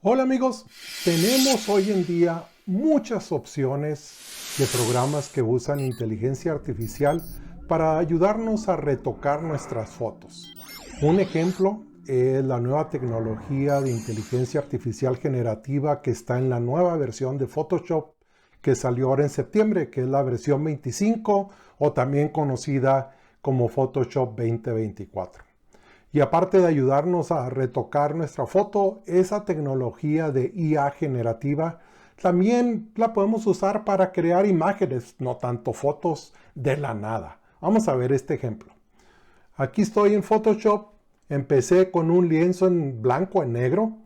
Hola amigos, tenemos hoy en día muchas opciones de programas que usan inteligencia artificial para ayudarnos a retocar nuestras fotos. Un ejemplo es la nueva tecnología de inteligencia artificial generativa que está en la nueva versión de Photoshop que salió ahora en septiembre, que es la versión 25 o también conocida como Photoshop 2024. Y aparte de ayudarnos a retocar nuestra foto, esa tecnología de IA generativa también la podemos usar para crear imágenes, no tanto fotos de la nada. Vamos a ver este ejemplo. Aquí estoy en Photoshop, empecé con un lienzo en blanco, en negro,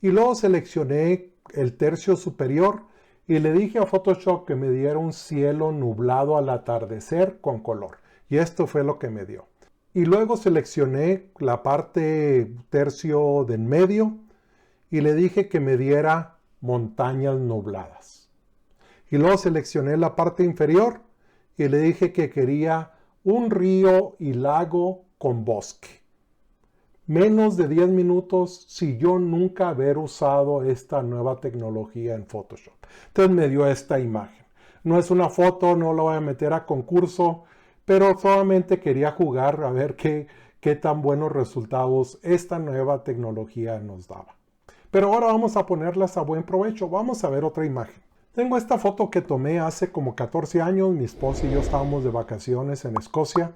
y luego seleccioné el tercio superior y le dije a Photoshop que me diera un cielo nublado al atardecer con color. Y esto fue lo que me dio. Y luego seleccioné la parte tercio de en medio y le dije que me diera montañas nubladas. Y luego seleccioné la parte inferior y le dije que quería un río y lago con bosque. Menos de 10 minutos si yo nunca haber usado esta nueva tecnología en Photoshop. Entonces me dio esta imagen. No es una foto, no la voy a meter a concurso, pero solamente quería jugar a ver qué tan buenos resultados esta nueva tecnología nos daba. Pero ahora vamos a ponerlas a buen provecho. Vamos a ver otra imagen. Tengo esta foto que tomé hace como 14 años. Mi esposa y yo estábamos de vacaciones en Escocia.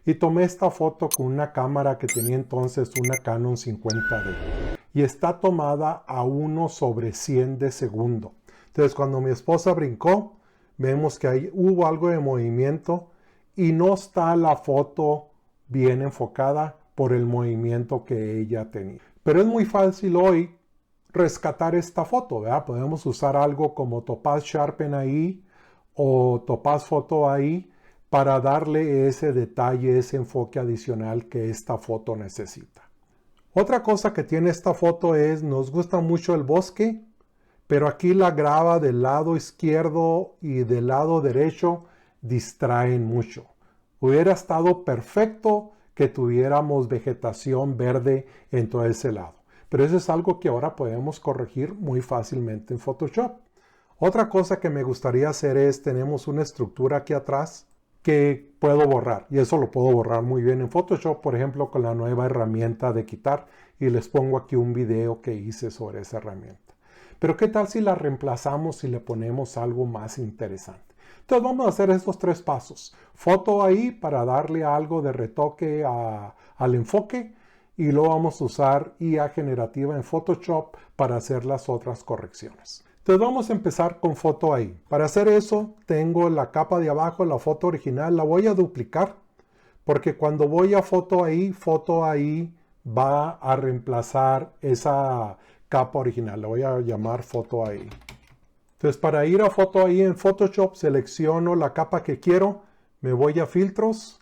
Y tomé esta foto con una cámara que tenía entonces una Canon 50D. Y está tomada a 1/100 de segundo. Entonces cuando mi esposa brincó, vemos que ahí hubo algo de movimiento y no está la foto bien enfocada por el movimiento que ella tenía. Pero es muy fácil hoy rescatar esta foto, ¿verdad? Podemos usar algo como Topaz Sharpen AI o Topaz Photo AI para darle ese detalle, ese enfoque adicional que esta foto necesita. Otra cosa que tiene esta foto es, nos gusta mucho el bosque, pero aquí la grava del lado izquierdo y del lado derecho distraen mucho. Hubiera estado perfecto que tuviéramos vegetación verde en todo ese lado. Pero eso es algo que ahora podemos corregir muy fácilmente en Photoshop. Otra cosa que me gustaría hacer es, tenemos una estructura aquí atrás que puedo borrar. Y eso lo puedo borrar muy bien en Photoshop, por ejemplo, con la nueva herramienta de quitar. Y les pongo aquí un video que hice sobre esa herramienta. Pero ¿qué tal si la reemplazamos y le ponemos algo más interesante? Entonces vamos a hacer estos 3 pasos. Foto ahí para darle algo de retoque al enfoque. Y luego vamos a usar IA generativa en Photoshop para hacer las otras correcciones. Entonces vamos a empezar con foto ahí. Para hacer eso tengo la capa de abajo, la foto original, la voy a duplicar. Porque cuando voy a foto ahí va a reemplazar esa capa original. La voy a llamar foto ahí. Entonces para ir a foto ahí en Photoshop selecciono la capa que quiero. Me voy a filtros,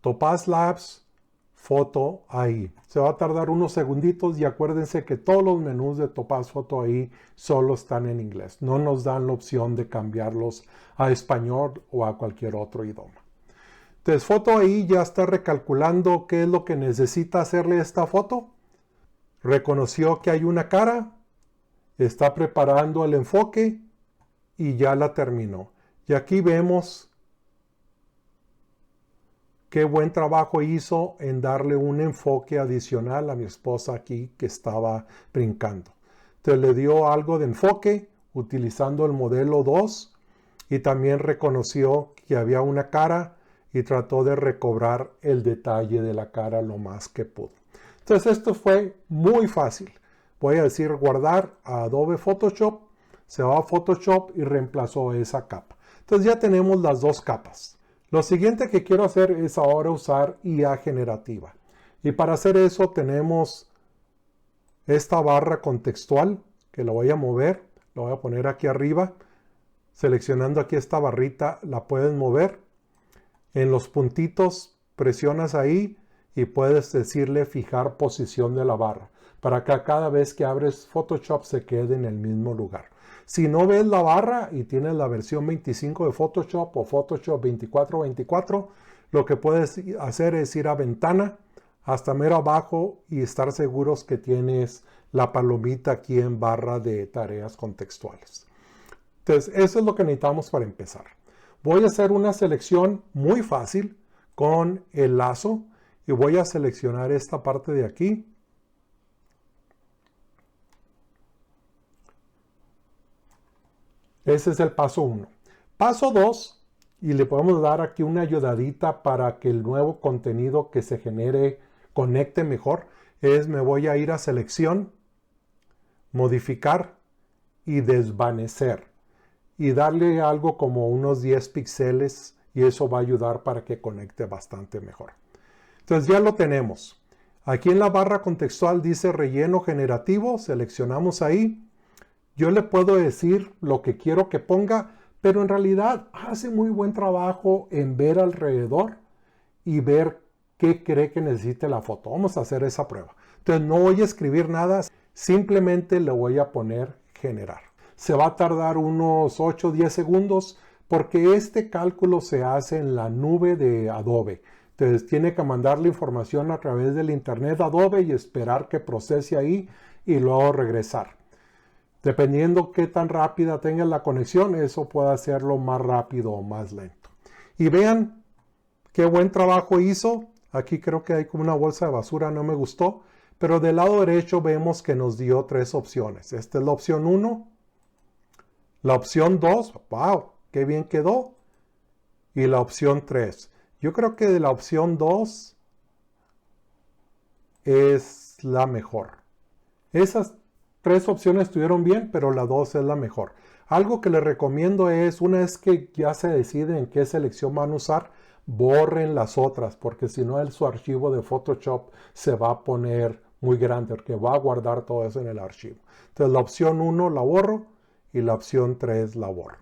Topaz Labs, foto ahí. Se va a tardar unos segunditos y acuérdense que todos los menús de Topaz Photo ahí solo están en inglés. No nos dan la opción de cambiarlos a español o a cualquier otro idioma. Entonces foto ahí ya está recalculando qué es lo que necesita hacerle a esta foto. Reconoció que hay una cara, está preparando el enfoque y ya la terminó. Y aquí vemos qué buen trabajo hizo en darle un enfoque adicional a mi esposa aquí que estaba brincando. Entonces le dio algo de enfoque utilizando el modelo 2 y también reconoció que había una cara y trató de recobrar el detalle de la cara lo más que pudo. Entonces esto fue muy fácil. Voy a decir guardar a Adobe Photoshop, se va a Photoshop y reemplazó esa capa. Entonces ya tenemos las 2 capas. Lo siguiente que quiero hacer es ahora usar IA generativa. Y para hacer eso tenemos esta barra contextual que la voy a mover. La voy a poner aquí arriba. Seleccionando aquí esta barrita la puedes mover. En los puntitos presionas ahí y puedes decirle fijar posición de la barra. Para que cada vez que abres Photoshop se quede en el mismo lugar. Si no ves la barra y tienes la versión 25 de Photoshop o Photoshop 24/24, lo que puedes hacer es ir a ventana, hasta mero abajo y estar seguros que tienes la palomita aquí en barra de tareas contextuales. Entonces, eso es lo que necesitamos para empezar. Voy a hacer una selección muy fácil con el lazo y voy a seleccionar esta parte de aquí. Ese es el paso 1. Paso 2, y le podemos dar aquí una ayudadita para que el nuevo contenido que se genere conecte mejor, es me voy a ir a selección, modificar y desvanecer. Y darle algo como unos 10 píxeles y eso va a ayudar para que conecte bastante mejor. Entonces ya lo tenemos. Aquí en la barra contextual dice relleno generativo, seleccionamos ahí. Yo le puedo decir lo que quiero que ponga, pero en realidad hace muy buen trabajo en ver alrededor y ver qué cree que necesite la foto. Vamos a hacer esa prueba. Entonces no voy a escribir nada, simplemente le voy a poner generar. Se va a tardar unos 8 o 10 segundos porque este cálculo se hace en la nube de Adobe. Entonces tiene que mandar la información a través del internet de Adobe y esperar que procese ahí y luego regresar. Dependiendo qué tan rápida tenga la conexión, eso puede hacerlo más rápido o más lento. Y vean qué buen trabajo hizo. Aquí creo que hay como una bolsa de basura, no me gustó. Pero del lado derecho vemos que nos dio 3 opciones. Esta es la opción 1. La opción 2, wow, qué bien quedó. Y la opción 3. Yo creo que de la opción 2 es la mejor. Esas 3 opciones estuvieron bien, pero la 2 es la mejor. Algo que les recomiendo es, una vez que ya se deciden en qué selección van a usar, borren las otras, porque si no su archivo de Photoshop se va a poner muy grande, porque va a guardar todo eso en el archivo. Entonces la opción 1 la borro y la opción 3 la borro.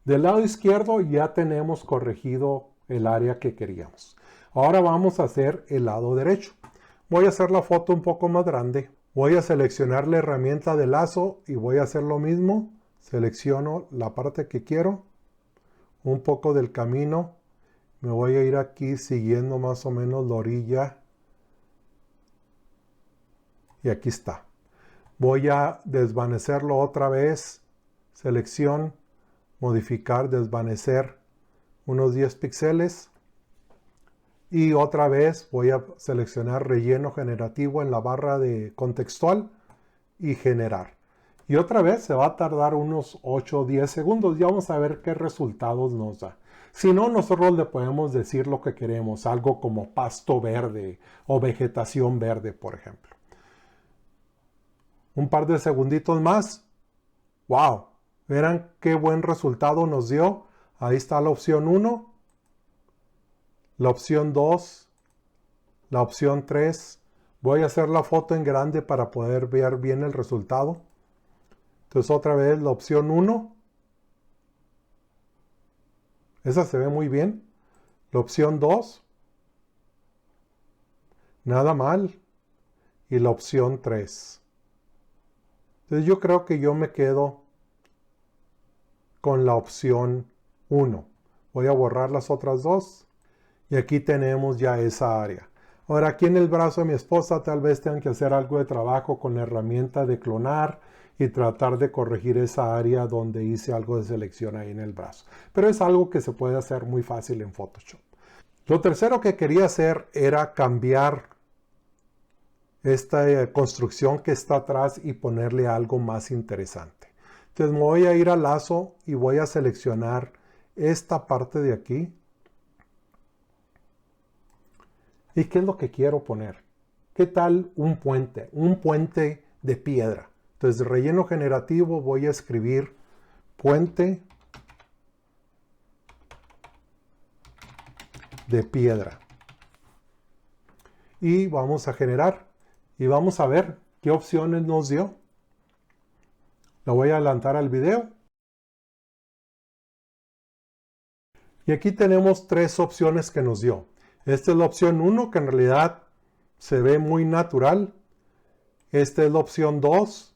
Del lado izquierdo ya tenemos corregido el área que queríamos. Ahora vamos a hacer el lado derecho. Voy a hacer la foto un poco más grande. Voy a seleccionar la herramienta de lazo y voy a hacer lo mismo. Selecciono la parte que quiero, un poco del camino. Me voy a ir aquí siguiendo más o menos la orilla. Y aquí está. Voy a desvanecerlo otra vez. Selección, modificar, desvanecer unos 10 píxeles. Y otra vez voy a seleccionar relleno generativo en la barra de contextual y generar. Y otra vez se va a tardar unos 8 o 10 segundos. Ya vamos a ver qué resultados nos da. Si no, nosotros le podemos decir lo que queremos. Algo como pasto verde o vegetación verde, por ejemplo. Un par de segunditos más. ¡Wow! Verán qué buen resultado nos dio. Ahí está la opción 1. La opción 2, la opción 3. Voy a hacer la foto en grande para poder ver bien el resultado. Entonces otra vez la opción 1. Esa se ve muy bien. La opción 2. Nada mal. Y la opción 3. Entonces yo creo que yo me quedo con la opción 1. Voy a borrar las otras dos. Y aquí tenemos ya esa área. Ahora aquí en el brazo de mi esposa tal vez tengan que hacer algo de trabajo con la herramienta de clonar y tratar de corregir esa área donde hice algo de selección ahí en el brazo. Pero es algo que se puede hacer muy fácil en Photoshop. Lo tercero que quería hacer era cambiar esta construcción que está atrás y ponerle algo más interesante. Entonces me voy a ir al lazo y voy a seleccionar esta parte de aquí. ¿Y qué es lo que quiero poner? ¿Qué tal un puente? Un puente de piedra. Entonces, relleno generativo, voy a escribir puente de piedra. Y vamos a generar. Y vamos a ver qué opciones nos dio. Lo voy a adelantar al video. Y aquí tenemos 3 opciones que nos dio. Esta es la opción 1, que en realidad se ve muy natural. Esta es la opción 2.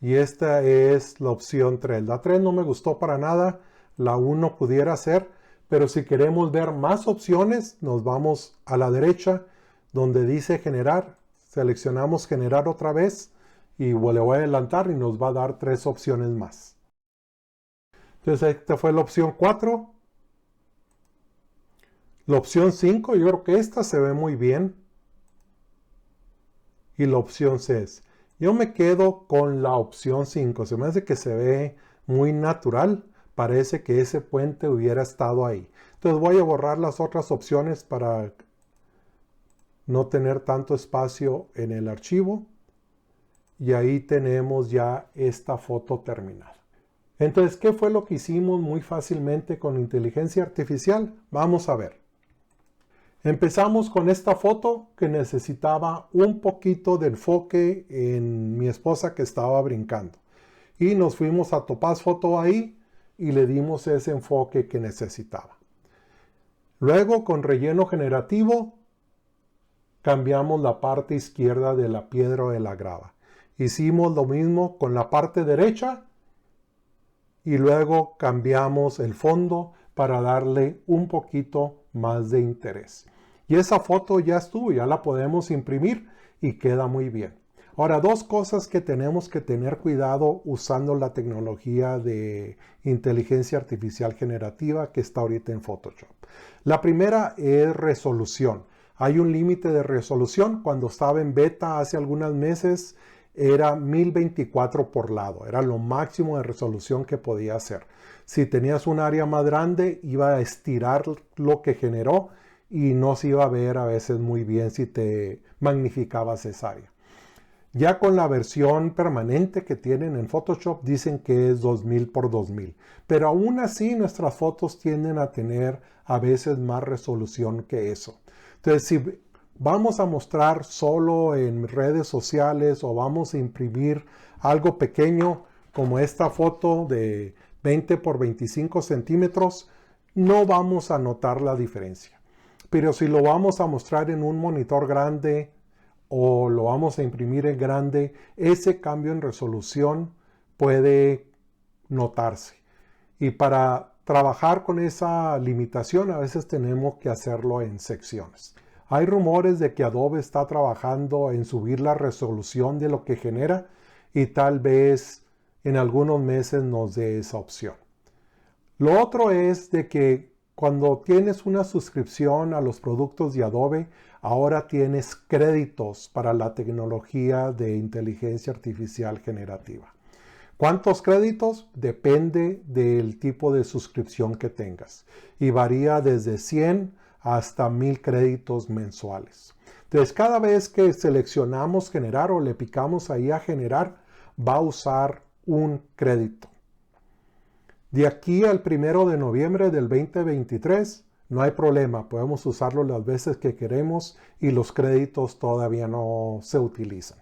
Y esta es la opción 3. La 3 no me gustó para nada. La 1 pudiera ser. pero si queremos ver más opciones, nos vamos a la derecha donde dice generar, seleccionamos generar otra vez y le voy a adelantar y nos va a dar 3 opciones más. Entonces esta fue la opción 4. La opción 5, yo creo que esta se ve muy bien. Y la opción 6. Yo me quedo con la opción 5. Se me hace que se ve muy natural. Parece que ese puente hubiera estado ahí. Entonces voy a borrar las otras opciones para no tener tanto espacio en el archivo. Y ahí tenemos ya esta foto terminada. Entonces, ¿qué fue lo que hicimos muy fácilmente con inteligencia artificial? Vamos a ver. Empezamos con esta foto que necesitaba un poquito de enfoque en mi esposa que estaba brincando. Y nos fuimos a Topaz Photo ahí y le dimos ese enfoque que necesitaba. Luego con relleno generativo cambiamos la parte izquierda de la piedra o de la grava. Hicimos lo mismo con la parte derecha y luego cambiamos el fondo para darle un poquito más de interés. Y esa foto ya estuvo, ya la podemos imprimir y queda muy bien. Ahora, 2 cosas que tenemos que tener cuidado usando la tecnología de inteligencia artificial generativa que está ahorita en Photoshop. La primera es resolución. Hay un límite de resolución. Cuando estaba en beta hace algunos meses era 1024 por lado. Era lo máximo de resolución que podía hacer. Si tenías un área más grande, iba a estirar lo que generó y no se iba a ver a veces muy bien si te magnificabas esa área. Ya con la versión permanente que tienen en Photoshop dicen que es 2000 por 2000. Pero aún así nuestras fotos tienden a tener a veces más resolución que eso. Entonces si vamos a mostrar solo en redes sociales o vamos a imprimir algo pequeño como esta foto de 20 por 25 centímetros, no vamos a notar la diferencia. Pero si lo vamos a mostrar en un monitor grande o lo vamos a imprimir en grande, ese cambio en resolución puede notarse. Y para trabajar con esa limitación a veces tenemos que hacerlo en secciones. Hay rumores de que Adobe está trabajando en subir la resolución de lo que genera y tal vez en algunos meses nos dé esa opción. Lo otro es de que cuando tienes una suscripción a los productos de Adobe, ahora tienes créditos para la tecnología de inteligencia artificial generativa. ¿Cuántos créditos? Depende del tipo de suscripción que tengas y varía desde 100 hasta 1000 créditos mensuales. Entonces, cada vez que seleccionamos generar o le picamos ahí a generar, va a usar un crédito. De aquí al 1 de noviembre del 2023, no hay problema, podemos usarlo las veces que queremos y los créditos todavía no se utilizan.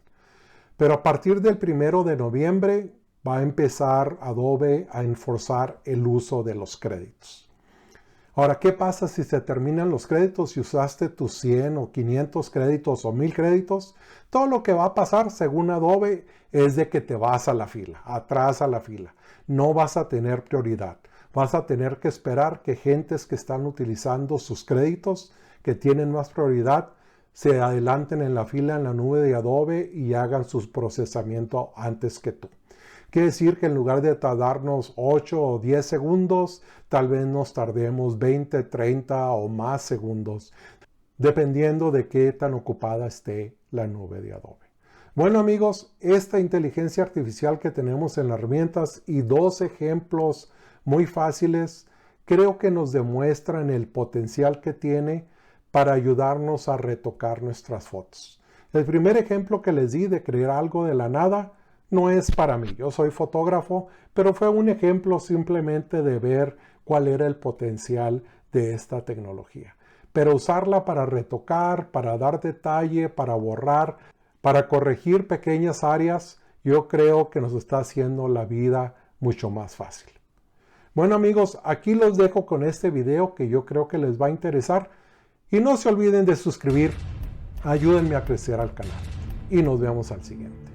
Pero a partir del 1 de noviembre va a empezar Adobe a enforzar el uso de los créditos. Ahora, ¿qué pasa si se terminan los créditos y usaste tus 100 o 500 créditos o 1000 créditos? Todo lo que va a pasar, según Adobe, es de que te vas a la fila, atrás a la fila. No vas a tener prioridad. Vas a tener que esperar que gentes que están utilizando sus créditos, que tienen más prioridad, se adelanten en la fila en la nube de Adobe y hagan su procesamiento antes que tú. Quiere decir que en lugar de tardarnos 8 o 10 segundos, tal vez nos tardemos 20, 30 o más segundos, dependiendo de qué tan ocupada esté la nube de Adobe. Bueno amigos, esta inteligencia artificial que tenemos en las herramientas y 2 ejemplos muy fáciles, creo que nos demuestran el potencial que tiene para ayudarnos a retocar nuestras fotos. El primer ejemplo que les di de crear algo de la nada, no es para mí, yo soy fotógrafo, pero fue un ejemplo simplemente de ver cuál era el potencial de esta tecnología. Pero usarla para retocar, para dar detalle, para borrar, para corregir pequeñas áreas, yo creo que nos está haciendo la vida mucho más fácil. Bueno amigos, aquí los dejo con este video que yo creo que les va a interesar. Y no se olviden de suscribir, ayúdenme a crecer al canal. Y nos vemos al siguiente.